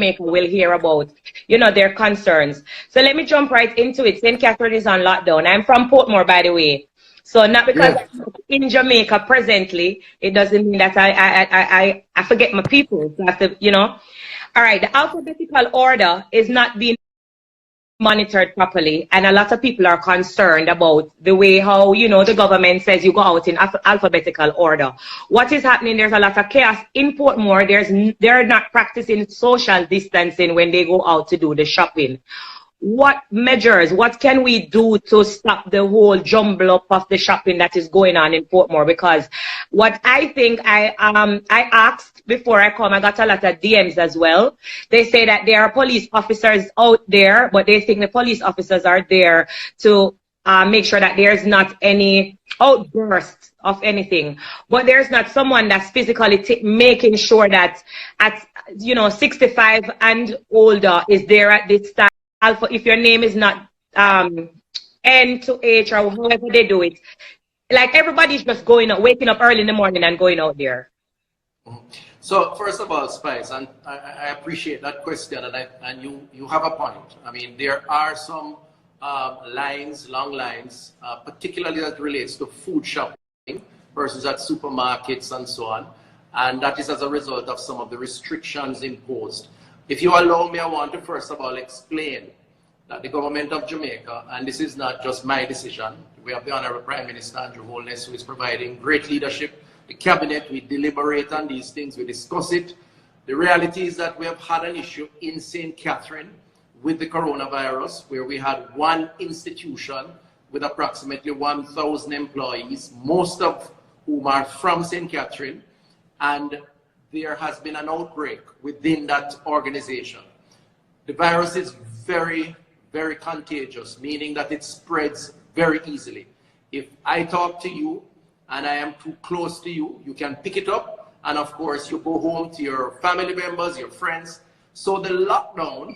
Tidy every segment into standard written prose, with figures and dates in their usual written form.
Jamaica will hear about, their concerns. So let me jump right into it. St. Catherine is on lockdown. I'm from Portmore, by the way. So not because Yes. I'm in Jamaica presently, it doesn't mean that I forget my people. So I have to, All right, the alphabetical order is not being monitored properly, and a lot of people are concerned about the way how the government says you go out in alphabetical order. What is happening? There's a lot of chaos in Portmore. They're not practicing social distancing when they go out to do the shopping. What can we do to stop the whole jumble up of the shopping that is going on in Portmore? Because what I think I asked before I come, I got a lot of DMs as well. They say that there are police officers out there, but they think the police officers are there to make sure that there's not any outburst of anything. But there's not someone that's physically making sure that at 65 and older is there at this time. Alpha, if your name is not N to H or however they do it, like everybody's just going out, waking up early in the morning and going out there. So first of all, Spice, and I appreciate that question, and you have a point. I mean, there are some long lines, particularly that relates to food shopping versus at supermarkets and so on, and that is as a result of some of the restrictions imposed. If you allow me, I want to first of all explain that the government of Jamaica, and this is not just my decision, we have the Honorable Prime Minister Andrew Holness, who is providing great leadership. The cabinet, we deliberate on these things, we discuss it. The reality is that we have had an issue in St. Catherine with the coronavirus, where we had one institution with approximately 1,000 employees, most of whom are from St. Catherine, and there has been an outbreak within that organization. The virus is very, very contagious, meaning that it spreads very easily. If I talk to you and I am too close to you, you can pick it up, and of course you go home to your family members, your friends. So the lockdown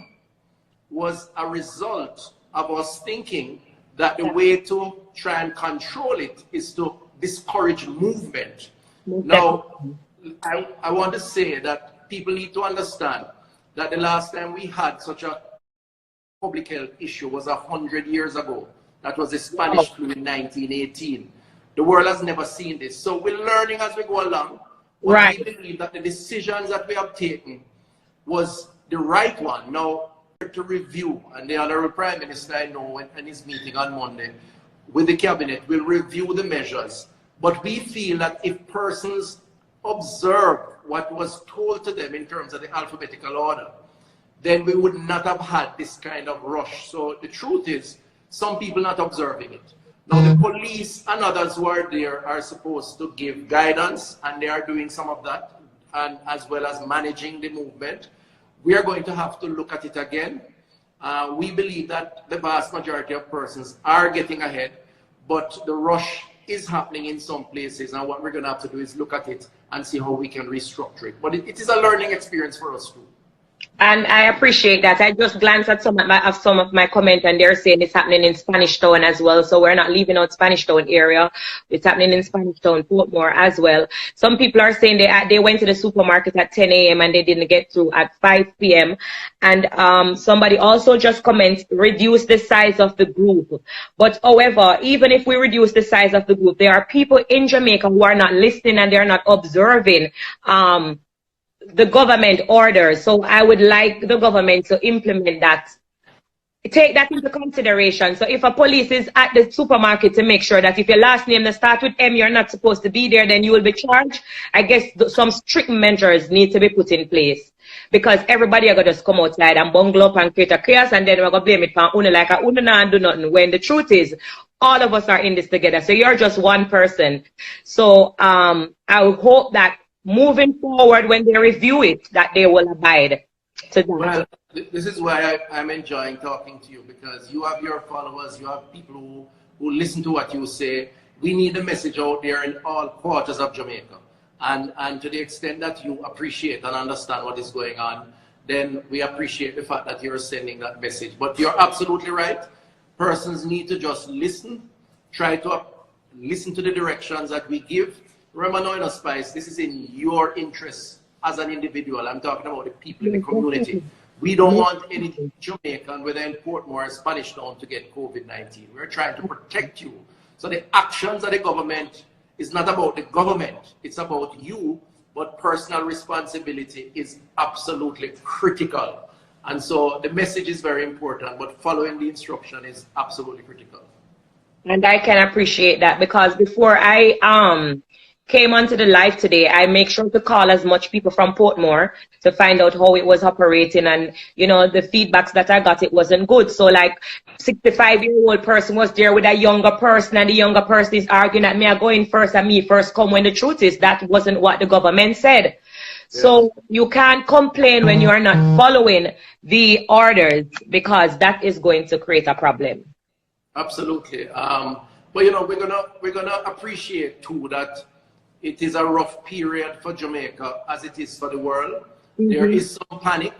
was a result of us thinking that the way to try and control it is to discourage movement. Now, I want to say that people need to understand that the last time we had such a public health issue was 100 years ago. That was the Spanish flu in 1918. The world has never seen this. So we're learning as we go along. Right. We believe that the decisions that we have taken was the right one. Now, to review, and the Honorable Prime Minister, I know, in his meeting on Monday with the cabinet, will review the measures. But we feel that if persons observe what was told to them in terms of the alphabetical order, then we would not have had this kind of rush. So the truth is, some people not observing it. Now the police and others who are there are supposed to give guidance, and they are doing some of that, and as well as managing the movement. We are going to have to look at it again. We believe that the vast majority of persons are getting ahead, but the rush is happening in some places, and what we're going to have to do is look at it and see how we can restructure it. But it is a learning experience for us too. And I appreciate that. I just glanced at some of my comments, and they're saying it's happening in Spanish Town as well. So we're not leaving out Spanish Town area. It's happening in Spanish Town, Portmore as well. Some people are saying they went to the supermarket at 10 a.m. and they didn't get through at 5 p.m. And somebody also just comments, reduce the size of the group. But however, even if we reduce the size of the group, there are people in Jamaica who are not listening and they're not observing the government orders. So I would like the government to implement that. Take that into consideration. So if a police is at the supermarket to make sure that if your last name that starts with M, you're not supposed to be there, then you will be charged. I guess some strict measures need to be put in place. Because everybody are going to just come outside and bungle up and create a chaos, and then we're going to blame it for Una like a Una and do nothing. When the truth is, all of us are in this together. So you're just one person. So I hope that moving forward, when they review it, that they will abide to that. Well, this is why I'm enjoying talking to you, because you have your followers, you have people who listen to what you say. We need a message out there in all quarters of Jamaica. And to the extent that you appreciate and understand what is going on, then we appreciate the fact that you're sending that message. But you're absolutely right. Persons need to just listen, try to listen to the directions that we give. Remember, no, Spice, this is in your interest as an individual. I'm talking about the people in the community. We don't want any Jamaican, whether in Portmore or Spanish Town, to get COVID-19. We're trying to protect you. So the actions of the government is not about the government. It's about you, but personal responsibility is absolutely critical. And so the message is very important, but following the instruction is absolutely critical. And I can appreciate that, because before I came onto the live today, I make sure to call as much people from Portmore to find out how it was operating, and you know, the feedbacks that I got, it wasn't good. So like 65-year-old person was there with a younger person, and the younger person is arguing that me are going first and me first come, when the truth is that wasn't what the government said. So you can't complain when you are not following the orders, because that is going to create a problem. Absolutely. But you know, we're gonna appreciate too that it is a rough period for Jamaica as it is for the world. There is some panic,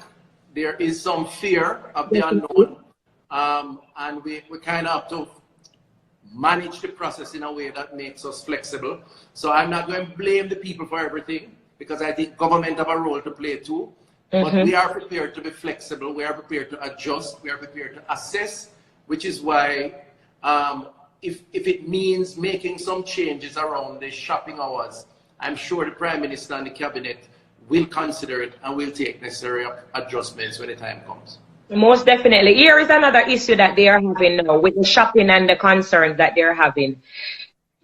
there is some fear of the unknown, and we kind of have to manage the process in a way that makes us flexible. So I'm not going to blame the people for everything, because I think government have a role to play too. But we are prepared to be flexible, we are prepared to adjust, we are prepared to assess, which is why if it means making some changes around the shopping hours, I'm sure the Prime Minister and the Cabinet will consider it and will take necessary adjustments when the time comes. Most definitely. Here is another issue that they are having now with the shopping and the concerns that they're having.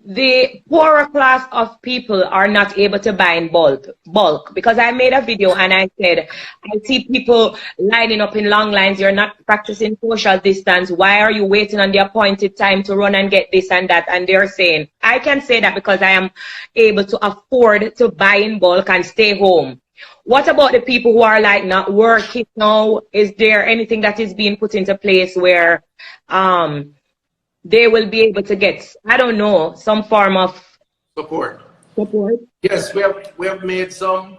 The poorer class of people are not able to buy in bulk, because I made a video and I said, I see people lining up in long lines. You're not practicing social distance. Why are you waiting on the appointed time to run and get this and that? And they're saying, I can say that because I am able to afford to buy in bulk and stay home. What about the people who are like not working now? Is there anything that is being put into place where they will be able to get, I don't know, some form of support? Yes, we have made some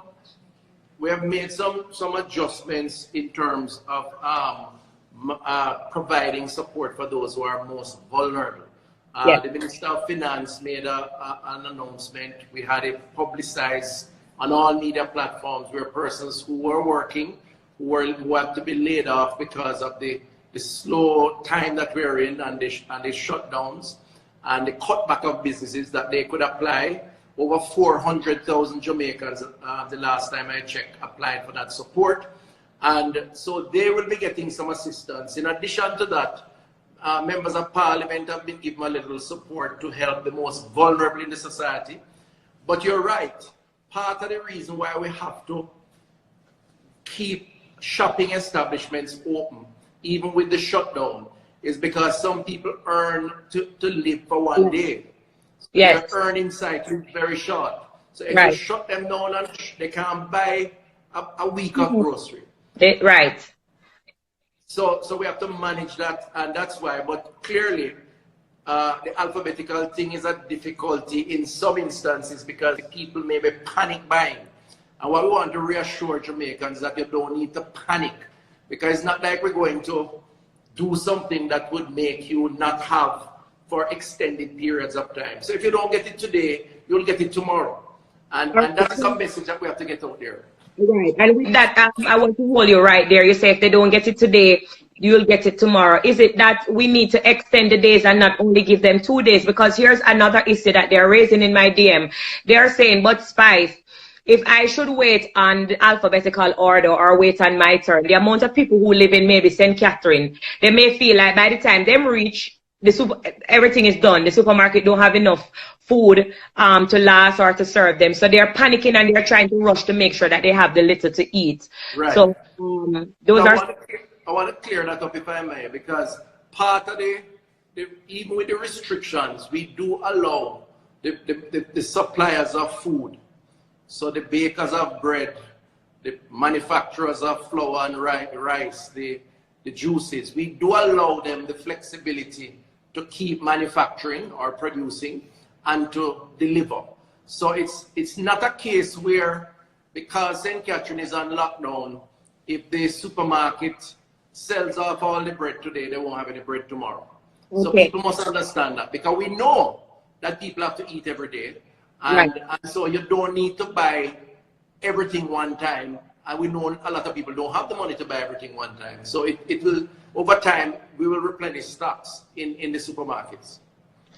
adjustments in terms of providing support for those who are most vulnerable. The Minister of Finance made an announcement. We had it publicized on all media platforms, where persons who were working, who had to be laid off because of the slow time that we're in, and the shutdowns and the cutback of businesses, that they could apply. Over 400,000 Jamaicans, the last time I checked, applied for that support. And so they will be getting some assistance. In addition to that, members of Parliament have been given a little support to help the most vulnerable in the society. But you're right. Part of the reason why we have to keep shopping establishments open, even with the shutdown, is because some people earn to live for one day. So their earning cycle is very short. So if you shut them down, and they can't buy a week of grocery. So we have to manage that, and that's why. But clearly, the alphabetical thing is a difficulty in some instances, because people may be panic buying. And what we want to reassure Jamaicans is that you don't need to panic, because it's not like we're going to do something that would make you not have for extended periods of time. So if you don't get it today, you'll get it tomorrow. And that's a message that we have to get out there. Right. And with that, I want to hold you right there. You say if they don't get it today, you'll get it tomorrow. Is it that we need to extend the days and not only give them 2 days? Because here's another issue that they're raising in my DM. They're saying, but Spice, if I should wait on the alphabetical order or wait on my turn, the amount of people who live in maybe St. Catherine, they may feel like by the time them reach, everything is done. The supermarket don't have enough food to last or to serve them. So they're panicking and they're trying to rush to make sure that they have the little to eat. Right. So I want to clear that up, if I may, because part of even with the restrictions, we do allow the suppliers of food. So the bakers of bread, the manufacturers of flour and rice, the juices, we do allow them the flexibility to keep manufacturing or producing and to deliver. So it's not a case where, because St. Catherine is on lockdown, if the supermarket sells off all the bread today, they won't have any bread tomorrow. Okay. So people must understand that, because we know that people have to eat every day. And so you don't need to buy everything one time, and we know a lot of people don't have the money to buy everything one time. So it will, over time, we will replenish stocks in the supermarkets.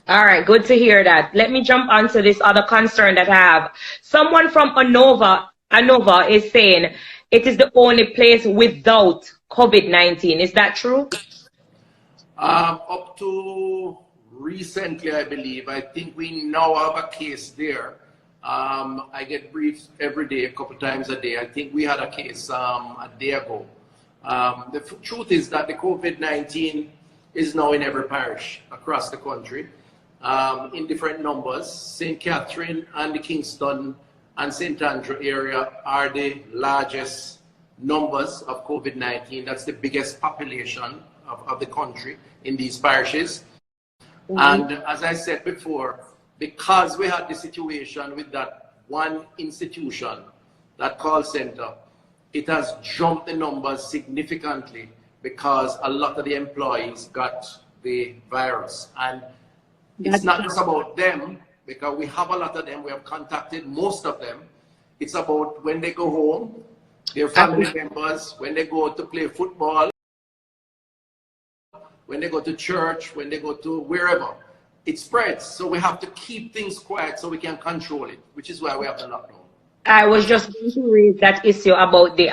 All right, good to hear that. Let me jump onto this other concern that I have. Someone from Anova is saying it is the only place without COVID-19. Is that true? Up to recently, I believe, I think we now have a case there. I get briefed every day, a couple times a day. I think we had a case a day ago. The truth is that the COVID-19 is now in every parish across the country, in different numbers. St. Catherine and the Kingston and St. Andrew area are the largest numbers of COVID-19. That's the biggest population of the country in these parishes. And as I said before, because we had the situation with that one institution, that call center, it has jumped the numbers significantly because a lot of the employees got the virus. And it's not just about them, because we have a lot of them, we have contacted most of them. It's about when they go home, their family members, when they go to play football, when they go to church, when they go to wherever. It spreads, so we have to keep things quiet so we can control it, which is why we have the lockdown. I was just going to raise that issue about the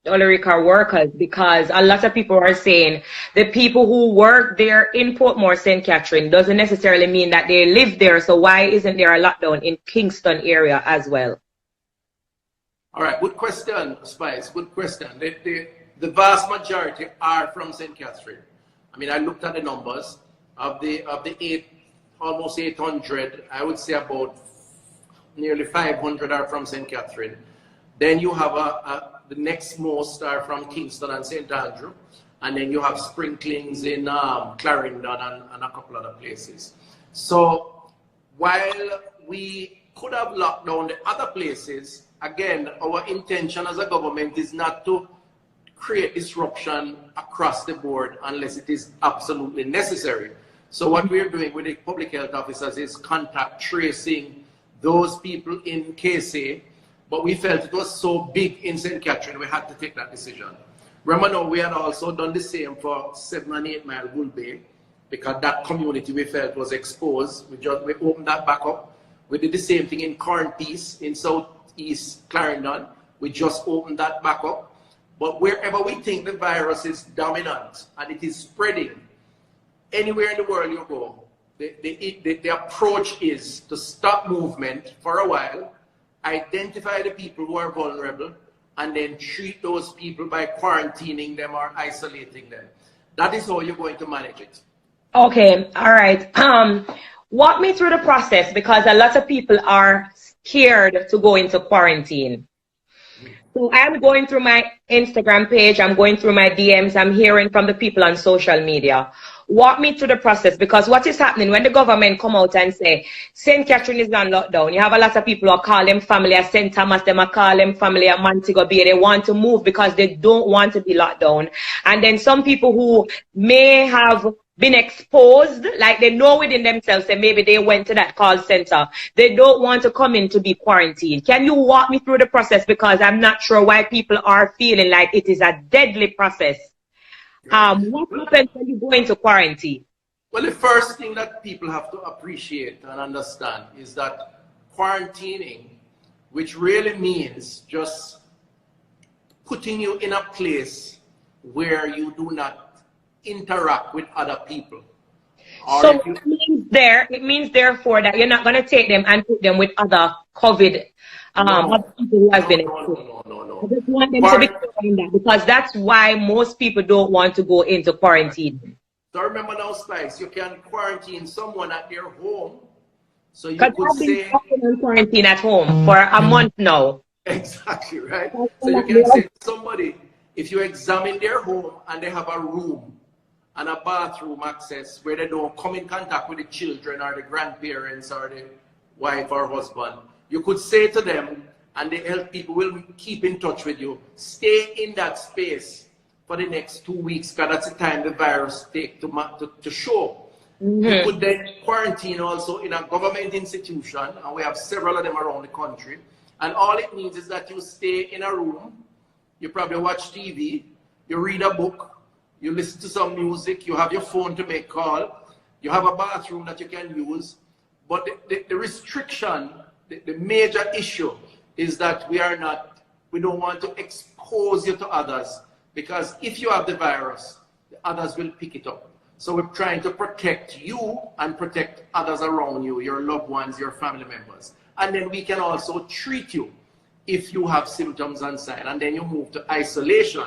Ulrika workers, because a lot of people are saying the people who work there in Portmore, St. Catherine, doesn't necessarily mean that they live there. So why isn't there a lockdown in Kingston area as well? All right, good question, Spice. Good question. The vast majority are from St. Catherine. I mean, I looked at the numbers. Of the almost 800, I would say about nearly 500 are from St. Catherine. Then you have the next most are from Kingston and St. Andrew, and then you have sprinklings in Clarendon and a couple other places. So while we could have locked down the other places, again, our intention as a government is not to create disruption across the board unless it is absolutely necessary. So what we're doing with the public health officers is contact tracing those people in KSA, but we felt it was so big in St. Catherine, we had to take that decision. Remember now, we had also done the same for 7 and 8 Mile Bull Bay, because that community we felt was exposed. We opened that back up. We did the same thing in Cornpeace in Southeast Clarendon. We just opened that back up. But wherever we think the virus is dominant and it is spreading, anywhere in the world you go, the approach is to stop movement for a while, identify the people who are vulnerable, and then treat those people by quarantining them or isolating them. That is how you're going to manage it. Okay, all right. Walk me through the process, because a lot of people are scared to go into quarantine. So I'm going through my Instagram page, I'm going through my DMs, I'm hearing from the people on social media. Walk me through the process, because what is happening when the government come out and say St. Catherine is on lockdown, you have a lot of people who call them family at St. Thomas, them call them family at Montego Bay. They want to move because they don't want to be locked down. And then some people who may have been exposed, like they know within themselves that maybe they went to that call center, they don't want to come in to be quarantined. Can you walk me through the process, because I'm not sure why people are feeling like it is a deadly process. What happens when you go into quarantine? Well, the first thing that people have to appreciate and understand is that quarantining, which really means just putting you in a place where you do not interact with other people. So it means therefore that you're not going to take them and put them with other COVID people who have been exposed. I just want them to be clear on that, because that's why most people don't want to go into quarantine. So remember now, Spice, you can quarantine someone at their home. So you could say in quarantine at home for a month now. Exactly, right? So you can say to somebody, if you examine their home and they have a room and a bathroom access where they don't come in contact with the children or the grandparents or the wife or husband, you could say to them, and the health people will keep in touch with you, stay in that space for the next 2 weeks, because that's the time the virus takes to show. You could then quarantine also in a government institution, and we have several of them around the country, And all it means is that you stay in a room, you probably watch TV, you read a book, you listen to some music, you have your phone to make call, you have a bathroom that you can use. But the restriction, the major issue is that we don't want to expose you to others, because if you have the virus, the others will pick it up. So we're trying to protect you and protect others around you, your loved ones, your family members. And then we can also treat you if you have symptoms and signs, and then you move to isolation.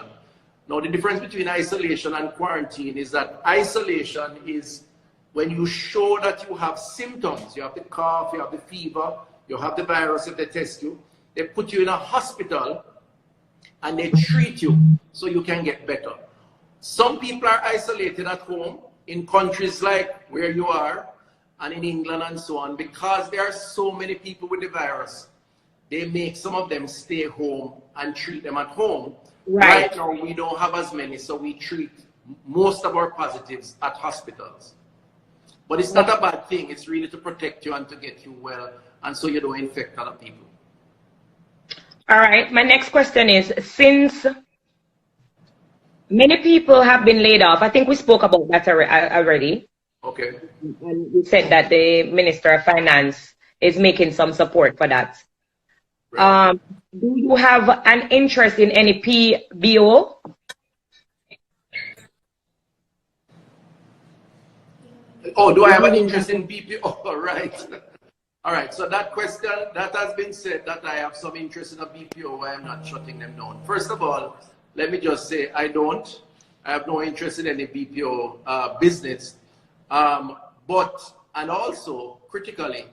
Now, the difference between isolation and quarantine is that isolation is when you show that you have symptoms, you have the cough, you have the fever, you have the virus if they test you, they put you in a hospital and they treat you so you can get better. Some people are isolated at home in countries like where you are and in England and so on, because there are so many people with the virus. They make some of them stay home and treat them at home. Right now, we don't have as many, so we treat most of our positives at hospitals. But it's not a bad thing. It's really to protect you and to get you well, and so you don't infect other people. All right. My next question is, since many people have been laid off, I think we spoke about that already. Okay. And we said that the Minister of Finance is making some support for that. Right. Do you have an interest in any PBO? Oh, do I have an interest in BPO? All right. All right. So that question, that has been said, that I have some interest in a BPO. I am not shutting them down. First of all, let me just say I don't. I have no interest in any BPO business. And also, critically,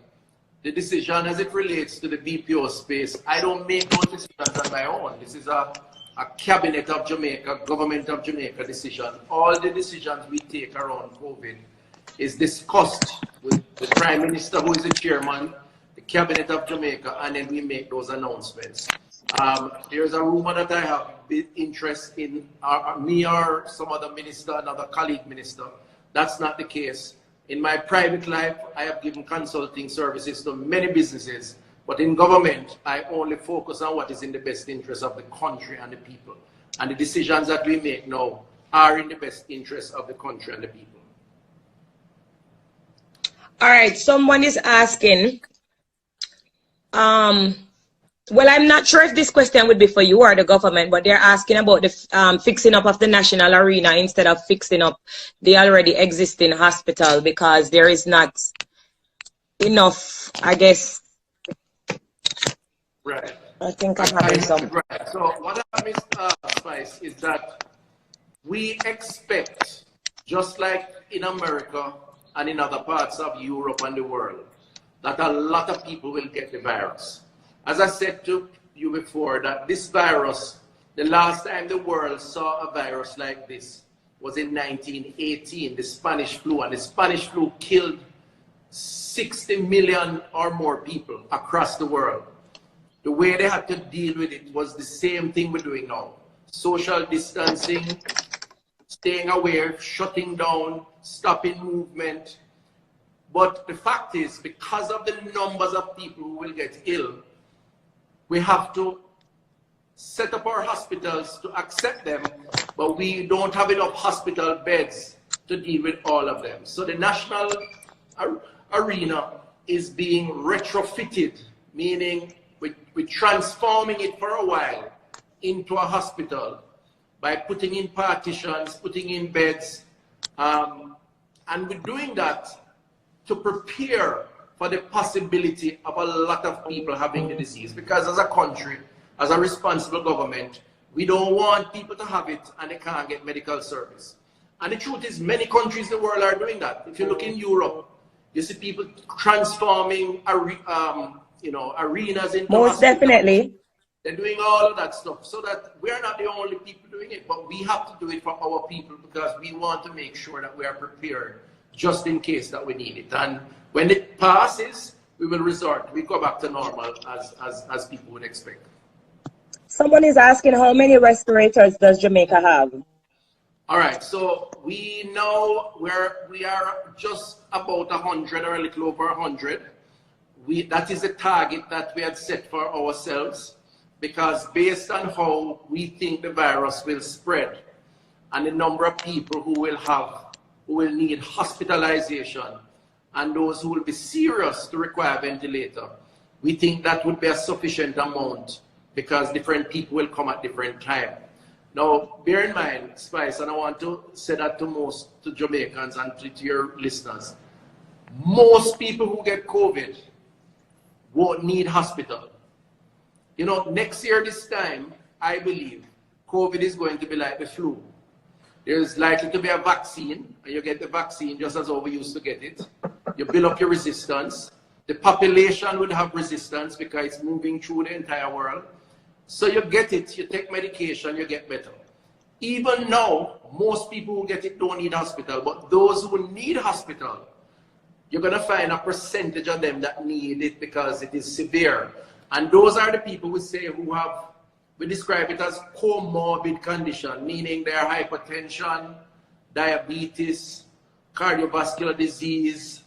the decision as it relates to the BPO space, I don't make those decisions on my own. This is a cabinet of Jamaica, government of Jamaica decision. All the decisions we take around COVID is discussed with the Prime Minister, who is the chairman, the cabinet of Jamaica, and then we make those announcements. There's a rumor that I have interest in me or some other minister, another colleague minister. That's not the case. In my private life, I have given consulting services to many businesses, but in government, I only focus on what is in the best interest of the country and the people. And the decisions that we make now are in the best interest of the country and the people. All right, someone is asking, well, I'm not sure if this question would be for you or the government, but they're asking about the fixing up of the national arena instead of fixing up the already existing hospital, because there is not enough, I guess. Right. I think I'm having some. Right. So what happens, Spice, is that we expect, just like in America and in other parts of Europe and the world, that a lot of people will get the virus. As I said to you before, that this virus, the last time the world saw a virus like this was in 1918, the Spanish flu, and the Spanish flu killed 60 million or more people across the world. The way they had to deal with it was the same thing we're doing now. Social distancing, staying aware, shutting down, stopping movement. But the fact is, because of the numbers of people who will get ill, we have to set up our hospitals to accept them, but we don't have enough hospital beds to deal with all of them. So the national arena is being retrofitted, meaning we're transforming it for a while into a hospital by putting in partitions, putting in beds, and we're doing that to prepare for the possibility of a lot of people having the disease. Because as a country, as a responsible government, we don't want people to have it and they can't get medical service. And the truth is, many countries in the world are doing that. If you look in Europe, you see people transforming arenas into Most hospitals. Definitely. They're doing all of that stuff, so that we're not the only people doing it, but we have to do it for our people, because we want to make sure that we are prepared just in case that we need it. And when it passes, we will we go back to normal as people would expect. Someone is asking, how many respirators does Jamaica have? All right, so we know we are just about 100 or a little over 100. that is the target that we had set for ourselves, because based on how we think the virus will spread and the number of people who will need hospitalization and those who will be serious to require a ventilator, we think that would be a sufficient amount, because different people will come at different time. Now, bear in mind, Spice, and I want to say that to Jamaicans and to your listeners, most people who get COVID won't need hospital. You know, next year this time, I believe COVID is going to be like the flu. There's likely to be a vaccine, and you get the vaccine just as how we used to get it. You build up your resistance. The population would have resistance because it's moving through the entire world. So you get it, you take medication, you get better. Even now, most people who get it don't need hospital, but those who need hospital, you're going to find a percentage of them that need it because it is severe. And those are the people we describe it as comorbid condition, meaning they are hypertension, diabetes, cardiovascular disease,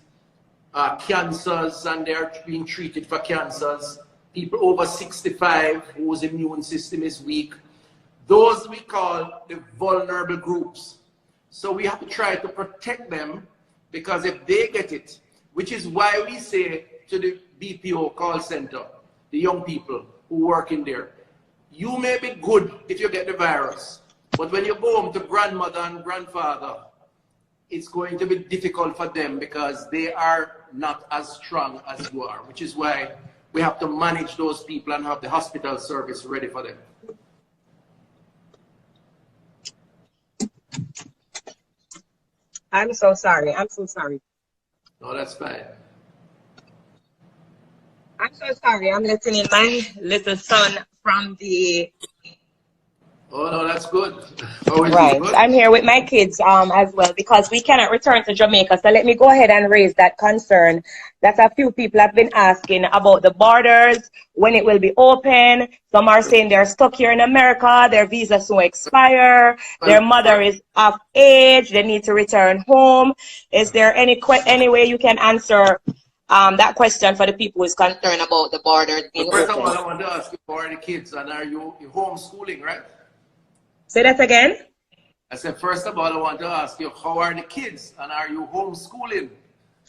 cancers, and they are being treated for cancers. People over 65 whose immune system is weak. Those we call the vulnerable groups. So we have to try to protect them, because if they get it, which is why we say to the BPO call center, the young people who work in there, you may be good if you get the virus, but when you go home to grandmother and grandfather, it's going to be difficult for them because they are not as strong as you are, which is why we have to manage those people and have the hospital service ready for them. I'm so sorry. I'm so sorry. No, that's fine. I'm so sorry. I'm letting in my little son from the... Oh, no, that's good. Always Right. good. I'm here with my kids as well, because we cannot return to Jamaica. So let me go ahead and raise that concern that a few people have been asking about the borders, when it will be open. Some are saying they're stuck here in America, their visas will expire, their mother is of age, they need to return home. Is there any way you can answer that question for the people who is concerned about the borders being First of open? all, I want to ask you, how are the kids, and are you homeschooling, right? Say that again? I said, first of all, I want to ask you, how are the kids, and are you homeschooling?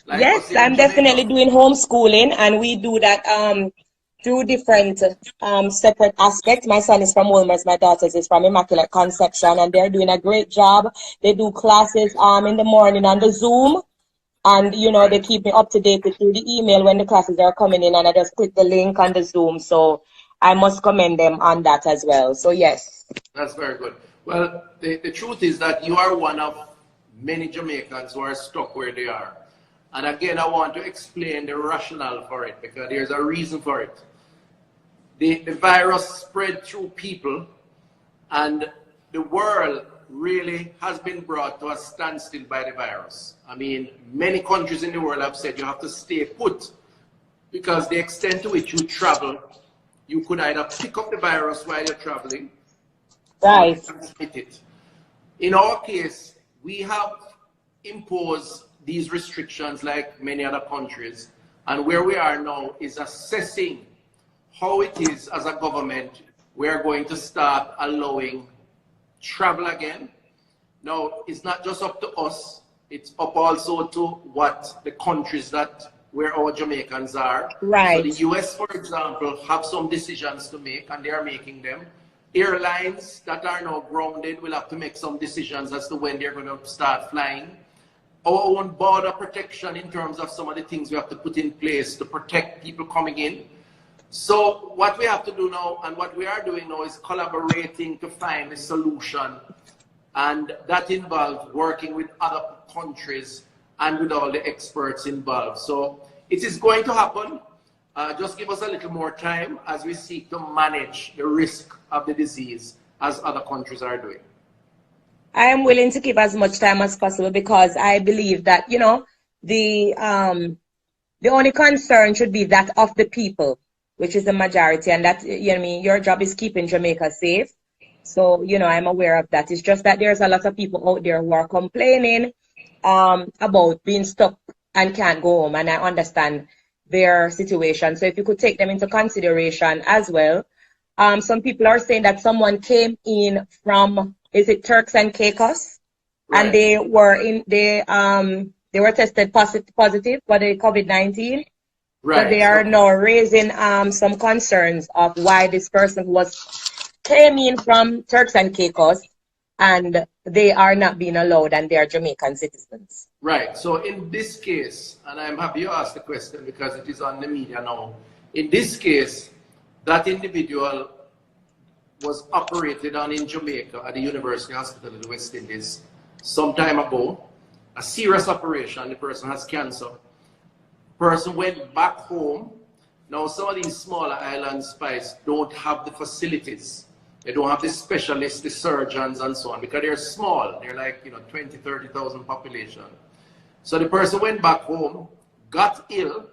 Like yes, I'm definitely doing homeschooling, and we do that through different separate aspects. My son is from Wilmers, my daughter is from Immaculate Conception, and they're doing a great job. They do classes in the morning on the Zoom, and you know, they keep me up to date through the email when the classes are coming in, and I just click the link on the Zoom. So I must commend them on that as well. So yes. That's very good. Well, the truth is that you are one of many Jamaicans who are stuck where they are. And again, I want to explain the rationale for it, because there's a reason for it. The virus spread through people, and the world really has been brought to a standstill by the virus. I mean, many countries in the world have said you have to stay put, because the extent to which you travel, you could either pick up the virus while you're traveling, right, or transmit it. In our case, we have imposed these restrictions like many other countries, and where we are now is assessing how it is as a government we are going to start allowing travel again. Now, it's not just up to us, it's up also to what the countries that where our Jamaicans are. Right. So the US, for example, have some decisions to make, and they are making them. Airlines that are now grounded will have to make some decisions as to when they're going to start flying. Our own border protection in terms of some of the things we have to put in place to protect people coming in. So what we have to do now, and what we are doing now, is collaborating to find a solution. And that involves working with other countries and with all the experts involved. So it is going to happen. Just give us a little more time as we seek to manage the risk of the disease as other countries are doing. I am willing to give as much time as possible, because I believe that, you know, the only concern should be that of the people, which is the majority, and that, you know what I mean, your job is keeping Jamaica safe. So, you know, I'm aware of that. It's just that there's a lot of people out there who are complaining about being stuck and can't go home, and I understand their situation. So if you could take them into consideration as well. Some people are saying that someone came in from, is it Turks and Caicos? Right. And they were tested positive for the COVID-19. Right. So they are now raising some concerns of why this person came in from Turks and Caicos and they are not being allowed and they are Jamaican citizens. Right. So in this case, and I'm happy you asked the question because it is on the media now. In this case, that individual was operated on in Jamaica at the University Hospital in the West Indies some time ago. A serious operation. The person has cancer. Person went back home. Now some of these smaller islands, Spice, don't have the facilities. They don't have the specialists, the surgeons and so on because they're small. They're like, 20, 30,000 population. So the person went back home, got ill.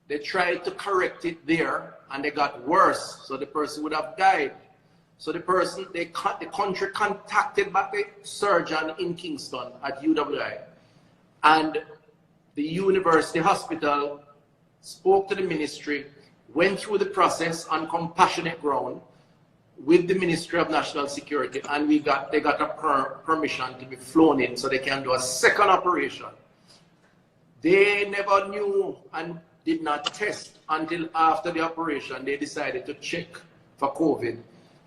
They tried to correct it there and they got worse. So the person would have died. So the country contacted back the surgeon in Kingston at UWI. And the university hospital spoke to the ministry, went through the process on compassionate ground with the Ministry of National Security, and they got a permission to be flown in so they can do a second operation. They never knew and did not test until after the operation. They decided to check for COVID.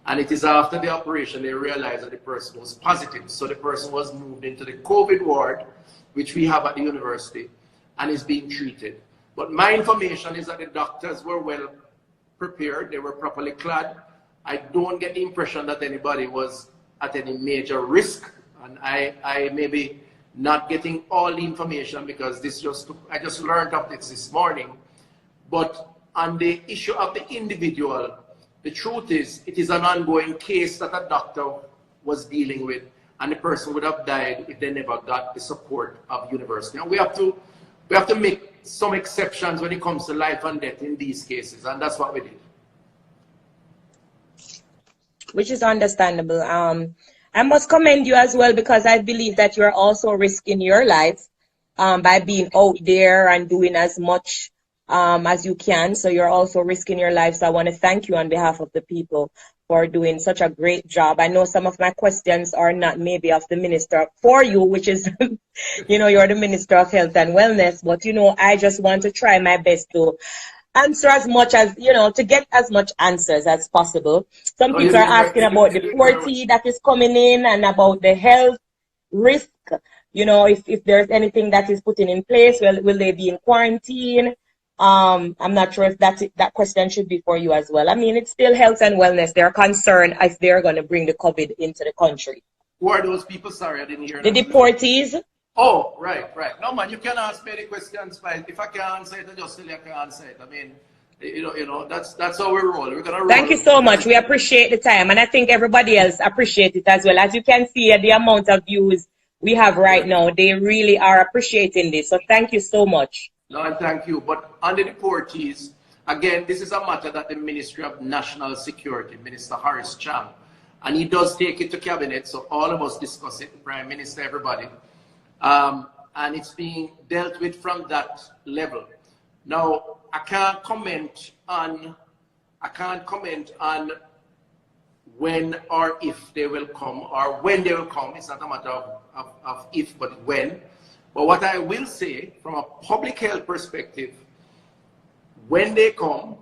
And it is after the operation they realized that the person was positive. So the person was moved into the COVID ward, which we have at the university, and is being treated. But my information is that the doctors were well prepared. They were properly clad. I don't get the impression that anybody was at any major risk. And I may be not getting all the information because I just learned of this morning. But on the issue of the individual, the truth is, it is an ongoing case that a doctor was dealing with, and the person would have died if they never got the support of university. And we have to make some exceptions when it comes to life and death in these cases, and that's what we did. Which is understandable. I must commend you as well because I believe that you're also risking your life by being out there and doing as much as you can. So you're also risking your life. So I want to thank you on behalf of the people for doing such a great job. I know some of my questions are not maybe of the minister for you, which is, you're the Minister of Health and Wellness. But, I just want to try my best to answer as much as, to get as much answers as possible. Some people are asking about the deportee that is coming in and about the health risk. If there's anything that is put in place, will they be in quarantine? I'm not sure if that question should be for you as well. I mean, it's still health and wellness. They're concerned if they're going to bring the COVID into the country. Who are those people? Sorry, I didn't hear the that. The deportees. Oh, right. No, man, you can ask me the questions, but if I can't answer it, I just tell you I can't answer it. I mean, that's how we roll. We're gonna roll. Thank you so much. We appreciate the time, and I think everybody else appreciates it as well. As you can see, the amount of views we have right now, they really are appreciating this. So thank you so much. No, and thank you. But on the deportees, again, this is a matter that the Ministry of National Security, Minister Horace Chang, and he does take it to cabinet, so all of us discuss it, Prime Minister, everybody. And it's being dealt with from that level. Now, I can't comment on when or if they will come or when they will come. It's not a matter of if, but when. But what I will say from a public health perspective, when they come,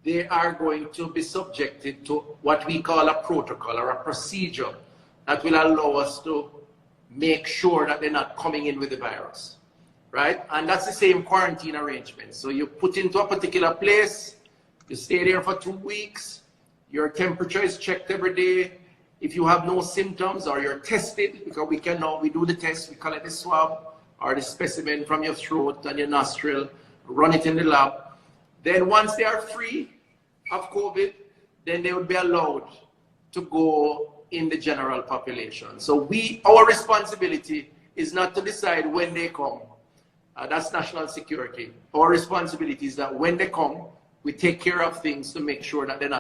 they are going to be subjected to what we call a protocol or a procedure that will allow us to make sure that they're not coming in with the virus, right? And that's the same quarantine arrangement. So you put into a particular place, you stay there for 2 weeks, your temperature is checked every day. If you have no symptoms or you're tested, because we do the test, we collect the swab or the specimen from your throat and your nostril, run it in the lab. Then once they are free of COVID, then they would be allowed to go in the general population. So our responsibility is not to decide when they come. That's national security. Our responsibility is that when they come, we take care of things to make sure that they're not